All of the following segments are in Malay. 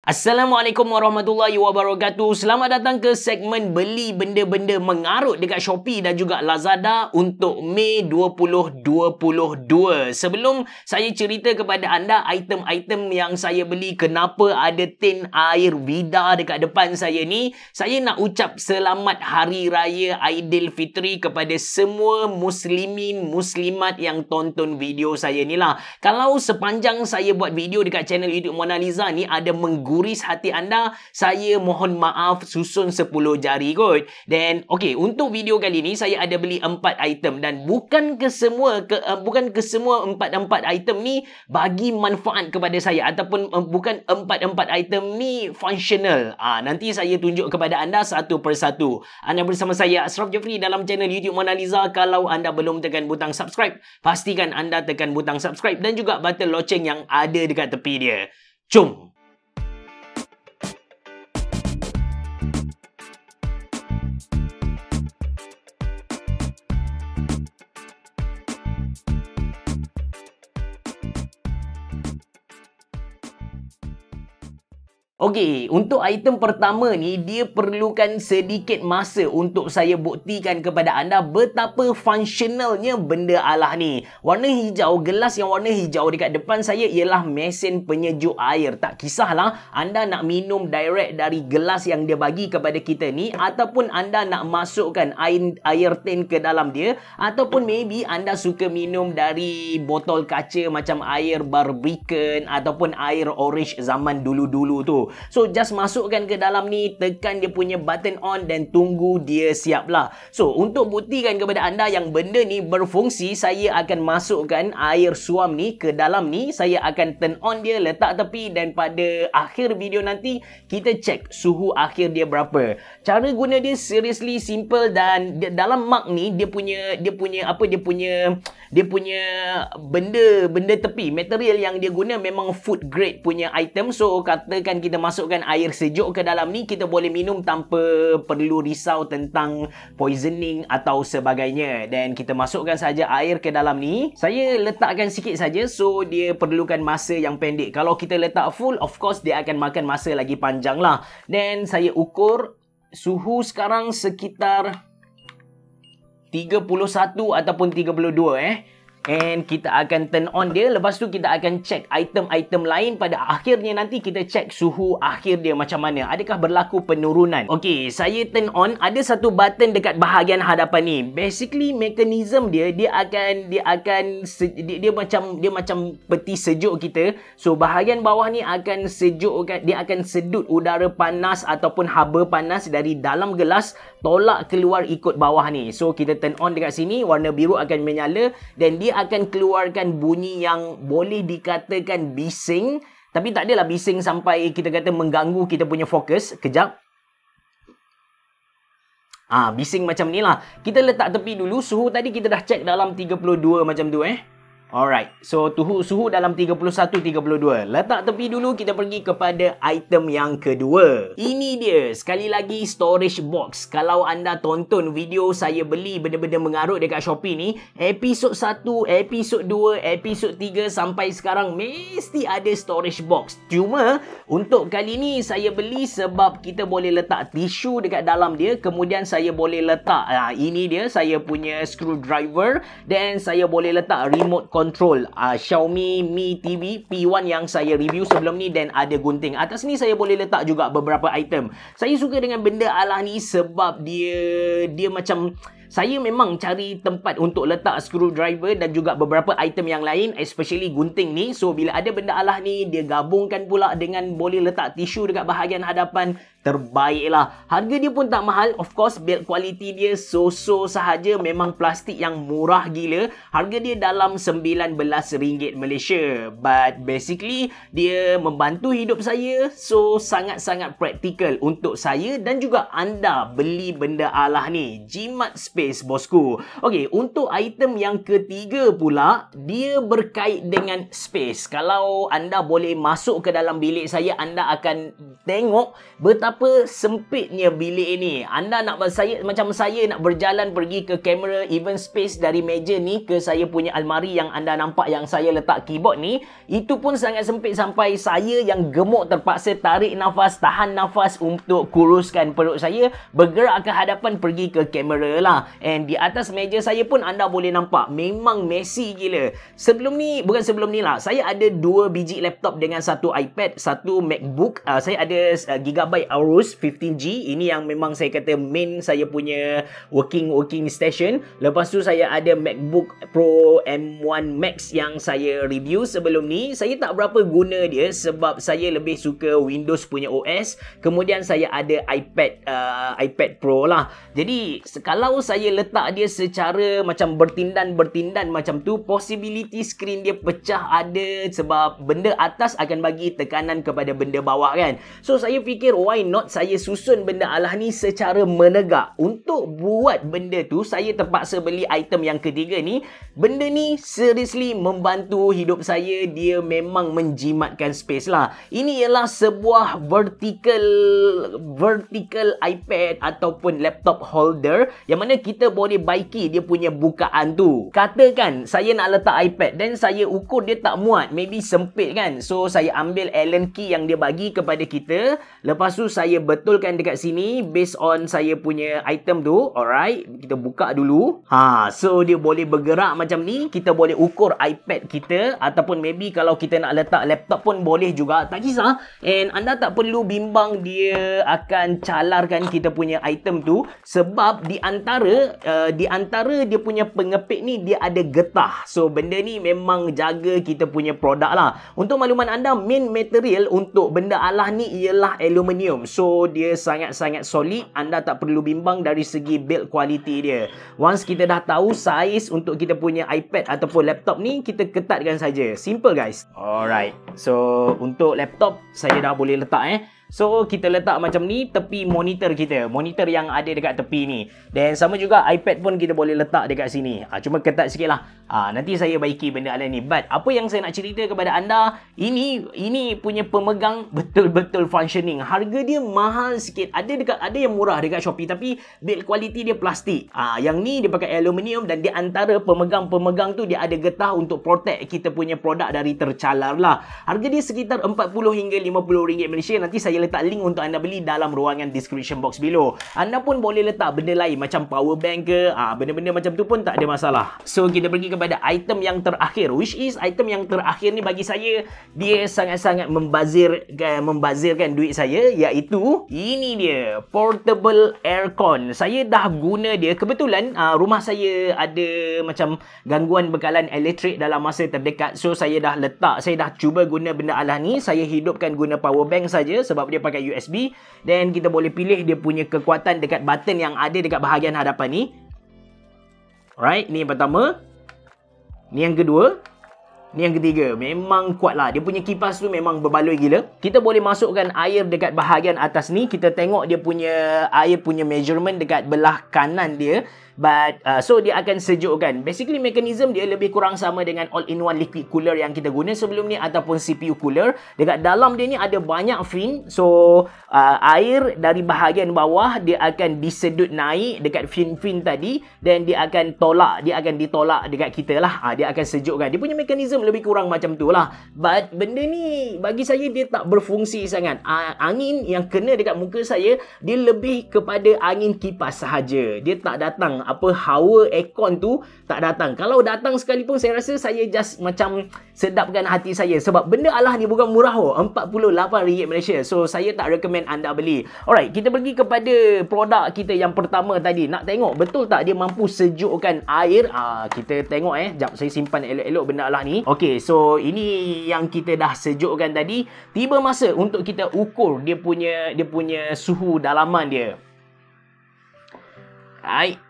Assalamualaikum warahmatullahi wabarakatuh. Selamat datang ke segmen beli benda-benda mengarut dekat Shopee dan juga Lazada untuk Mei 2022. Sebelum saya cerita kepada anda item-item yang saya beli, kenapa ada tin air Vida dekat depan saya ni, saya nak ucap selamat Hari Raya Aidilfitri kepada semua muslimin muslimat yang tonton video saya ni lah. Kalau sepanjang saya buat video dekat channel YouTube Mona Lisa ni ada mengguris hati anda, saya mohon maaf susun 10 jari kot. Dan okey, untuk video kali ni saya ada beli 4 item dan bukan ke semua 4 item ni bagi manfaat kepada saya ataupun bukan 4 item ni functional. Nanti saya tunjuk kepada anda satu persatu. Anda bersama saya Ashraf Jeffrey dalam channel YouTube Mona Lisa. Kalau anda belum tekan butang subscribe, pastikan anda tekan butang subscribe dan juga button loceng yang ada dekat tepi dia. Jom. Okey, untuk item pertama ni, dia perlukan sedikit masa untuk saya buktikan kepada anda betapa fungsionalnya benda alah ni. Warna hijau, gelas yang warna hijau dekat depan saya ialah mesin penyejuk air. Tak kisahlah anda nak minum direct dari gelas yang dia bagi kepada kita ni, ataupun anda nak masukkan air tin ke dalam dia, ataupun maybe anda suka minum dari botol kaca macam air Barbican ataupun air orange zaman dulu-dulu tu. So just masukkan ke dalam ni, tekan dia punya button on dan tunggu dia siap lah. So untuk buktikan kepada anda yang benda ni berfungsi, saya akan masukkan air suam ni ke dalam ni. Saya akan turn on dia, letak tepi, dan pada akhir video nanti kita check suhu akhir dia berapa. Cara guna dia seriously simple, dan dalam mug ni dia punya benda tepi, material yang dia guna memang food grade punya item. So katakan kita masukkan air sejuk ke dalam ni, kita boleh minum tanpa perlu risau tentang poisoning atau sebagainya. Dan kita masukkan saja air ke dalam ni. Saya letakkan sikit saja, so dia perlukan masa yang pendek. Kalau kita letak full, of course dia akan makan masa lagi panjang lah. Dan saya ukur suhu sekarang sekitar 31 ataupun 32 and kita akan turn on dia. Lepas tu kita akan check item-item lain. Pada akhirnya nanti kita check suhu akhir dia macam mana, adakah berlaku penurunan. Okey, saya turn on. Ada satu button dekat bahagian hadapan ni. Basically mekanisme dia macam peti sejuk kita. So bahagian bawah ni akan sejuk, dia akan sedut udara panas ataupun haba panas dari dalam gelas tolak keluar ikut bawah ni. So kita turn on dekat sini, warna biru akan menyala dan dia akan keluarkan bunyi yang boleh dikatakan bising, tapi tak adalah bising sampai kita kata mengganggu kita punya fokus. Kejap. Bising macam ni lah. Kita letak tepi dulu. Suhu tadi kita dah check dalam 32 macam tu Alright, so suhu dalam 31-32. Letak tepi dulu, kita pergi kepada item yang kedua. Ini dia, sekali lagi storage box. Kalau anda tonton video saya beli benda-benda mengarut dekat Shopee ni, episod 1, episod 2, episod 3 sampai sekarang mesti ada storage box. Cuma untuk kali ni saya beli sebab kita boleh letak tisu dekat dalam dia. Kemudian saya boleh letak, ini dia saya punya screwdriver, dan saya boleh letak remote control Xiaomi Mi TV P1 yang saya review sebelum ni, dan ada gunting. Atas ni saya boleh letak juga beberapa item. Saya suka dengan benda alah ni sebab dia macam, saya memang cari tempat untuk letak screwdriver dan juga beberapa item yang lain, especially gunting ni. So bila ada benda alah ni, dia gabungkan pula dengan boleh letak tisu dekat bahagian hadapan, terbaiklah. Harga dia pun tak mahal. Of course build quality dia so-so sahaja. Memang plastik yang murah gila. Harga dia dalam RM19 Malaysia. But basically dia membantu hidup saya. So sangat-sangat praktikal untuk saya dan juga anda beli benda alah ni. Jimat space, bosku. Okey, untuk item yang ketiga pula, dia berkait dengan space. Kalau anda boleh masuk ke dalam bilik saya, anda akan tengok betapa sempitnya bilik ini. Anda nak macam saya nak berjalan pergi ke kamera, even space dari meja ni ke saya punya almari yang anda nampak yang saya letak keyboard ni, itu pun sangat sempit sampai saya yang gemuk terpaksa tarik nafas, tahan nafas untuk kuruskan perut saya, bergerak ke hadapan pergi ke kamera lah. And di atas meja saya pun anda boleh nampak memang messy gila. Bukan sebelum ni lah, saya ada 2 biji laptop dengan satu iPad, satu MacBook. Saya ada Gigabyte Aorus 15G. Ini yang memang saya kata main saya punya working station. Lepas tu saya ada MacBook Pro M1 Max yang saya review sebelum ni. Saya tak berapa guna dia sebab saya lebih suka Windows punya OS. Kemudian saya ada iPad Pro lah. Jadi kalau saya letak dia secara macam bertindan macam tu, possibility screen dia pecah ada sebab benda atas akan bagi tekanan kepada benda bawah kan. So saya fikir why not saya susun benda alah ni secara menegak. Untuk buat benda tu saya terpaksa beli item yang ketiga ni. Benda ni seriously membantu hidup saya. Dia memang menjimatkan space lah. Ini ialah sebuah vertical iPad ataupun laptop holder yang mana kita boleh baiki dia punya bukaan tu. Katakan saya nak letak iPad dan saya ukur dia tak muat, maybe sempit kan. So saya ambil Allen key yang dia bagi kepada kita. Lepas tu saya betulkan dekat sini based on saya punya item tu. Alright, kita buka dulu. So dia boleh bergerak macam ni. Kita boleh ukur iPad kita ataupun maybe kalau kita nak letak laptop pun boleh juga, tak kisah. And anda tak perlu bimbang dia akan calarkan kita punya item tu sebab di antara dia punya pengepit ni dia ada getah. So benda ni memang jaga kita punya produk lah. Untuk makluman anda, main material untuk benda alah ni ialah aluminium. So dia sangat-sangat solid. Anda tak perlu bimbang dari segi build quality dia. Once kita dah tahu saiz untuk kita punya iPad ataupun laptop ni, kita ketatkan saja. Simple guys. Alright. So untuk laptop saya dah boleh letak So kita letak macam ni tepi monitor kita. Monitor yang ada dekat tepi ni. Dan sama juga iPad pun kita boleh letak dekat sini. Cuma ketat sikit lah. Nanti saya baiki benda ala ni. But apa yang saya nak cerita kepada anda, ini punya pemegang betul-betul functioning. Harga dia mahal sikit. Ada yang murah dekat Shopee tapi build quality dia plastik. Yang ni dia pakai aluminium dan di antara pemegang-pemegang tu dia ada getah untuk protect kita punya produk dari tercalar lah. Harga dia sekitar 40 hingga 50 ringgit Malaysia. Nanti saya letak link untuk anda beli dalam ruangan description box below. Anda pun boleh letak benda lain macam power bank ke, benda-benda macam tu pun tak ada masalah. So kita pergi kepada item yang terakhir, which is item yang terakhir ni bagi saya dia sangat-sangat membazirkan duit saya, iaitu ini dia, portable aircon. Saya dah guna dia. Kebetulan rumah saya ada macam gangguan bekalan elektrik dalam masa terdekat. So saya dah cuba guna benda alah ni. Saya hidupkan guna power bank saja sebab dia pakai USB. Dan kita boleh pilih dia punya kekuatan dekat button yang ada dekat bahagian hadapan ni. Alright, ni yang pertama. Ni yang kedua. Ni yang ketiga. Memang kuat lah. Dia punya kipas tu memang berbaloi gila. Kita boleh masukkan air dekat bahagian atas ni. Kita tengok dia punya air punya measurement dekat belah kanan dia. But so dia akan sejukkan. Basically mekanisme dia lebih kurang sama dengan all-in-one liquid cooler yang kita guna sebelum ni ataupun CPU cooler. Dekat dalam dia ni ada banyak fin. So air dari bahagian bawah dia akan disedut naik dekat fin-fin tadi dan dia akan ditolak dekat kita lah. Dia akan sejukkan. Dia punya mekanisme lebih kurang macam tu lah. But benda ni bagi saya dia tak berfungsi sangat. Angin yang kena dekat muka saya dia lebih kepada angin kipas sahaja. Dia tak datang hawa aircon tu tak datang. Kalau datang sekalipun saya rasa saya just macam sedapkan hati saya sebab benda alah ni bukan murah RM48 Malaysia. So saya tak recommend anda beli. Alright, kita pergi kepada produk kita yang pertama tadi. Nak tengok betul tak dia mampu sejukkan air. Kita tengok Sekejap saya simpan elok-elok benda alah ni. Okay, so ini yang kita dah sejukkan tadi. Tiba masa untuk kita ukur dia punya suhu dalaman dia. Right.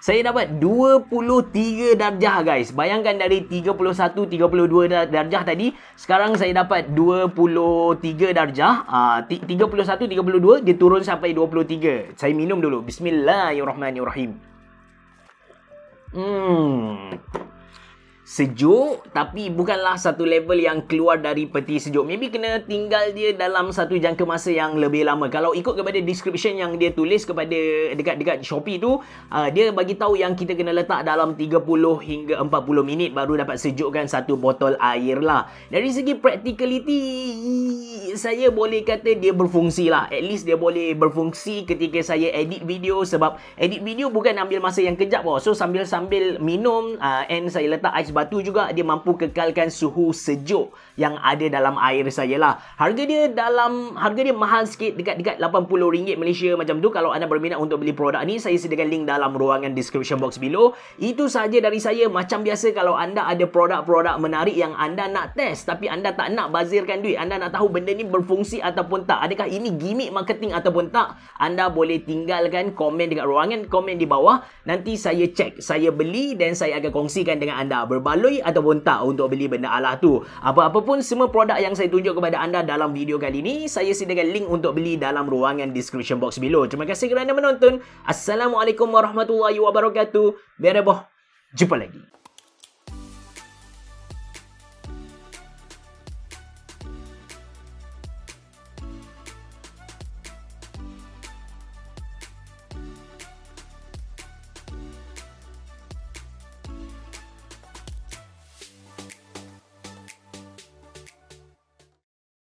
Saya dapat 23 darjah guys. Bayangkan dari 31, 32 darjah tadi, sekarang saya dapat 23 darjah. 31, 32 dia turun sampai 23. Saya minum dulu. Bismillahirrahmanirrahim. Sejuk, tapi bukanlah satu level yang keluar dari peti sejuk. Maybe kena tinggal dia dalam satu jangka masa yang lebih lama. Kalau ikut kepada description yang dia tulis kepada dekat Shopee tu, dia bagi tahu yang kita kena letak dalam 30 hingga 40 minit baru dapat sejukkan satu botol air lah. Dari segi practicality, saya boleh kata dia berfungsi lah. At least dia boleh berfungsi ketika saya edit video, sebab edit video bukan ambil masa yang kejap. So sambil-sambil minum and saya letak ais batu juga, dia mampu kekalkan suhu sejuk yang ada dalam air saya lah. Harga dia mahal sikit, dekat RM80 Malaysia macam tu. Kalau anda berminat untuk beli produk ni, saya sediakan link dalam ruangan description box below. Itu sahaja dari saya. Macam biasa, kalau anda ada produk-produk menarik yang anda nak test tapi anda tak nak bazirkan duit, anda nak tahu benda ni berfungsi ataupun tak, adakah ini gimmick marketing ataupun tak, anda boleh tinggalkan komen dekat ruangan komen di bawah. Nanti saya cek, saya beli dan saya akan kongsikan dengan anda berbaloi ataupun tak untuk beli benda alah tu. Apa-apa pun, semua produk yang saya tunjuk kepada anda dalam video kali ini, saya sediakan link untuk beli dalam ruangan description box below. Terima kasih kerana menonton. Assalamualaikum warahmatullahi wabarakatuh. Biar jumpa lagi.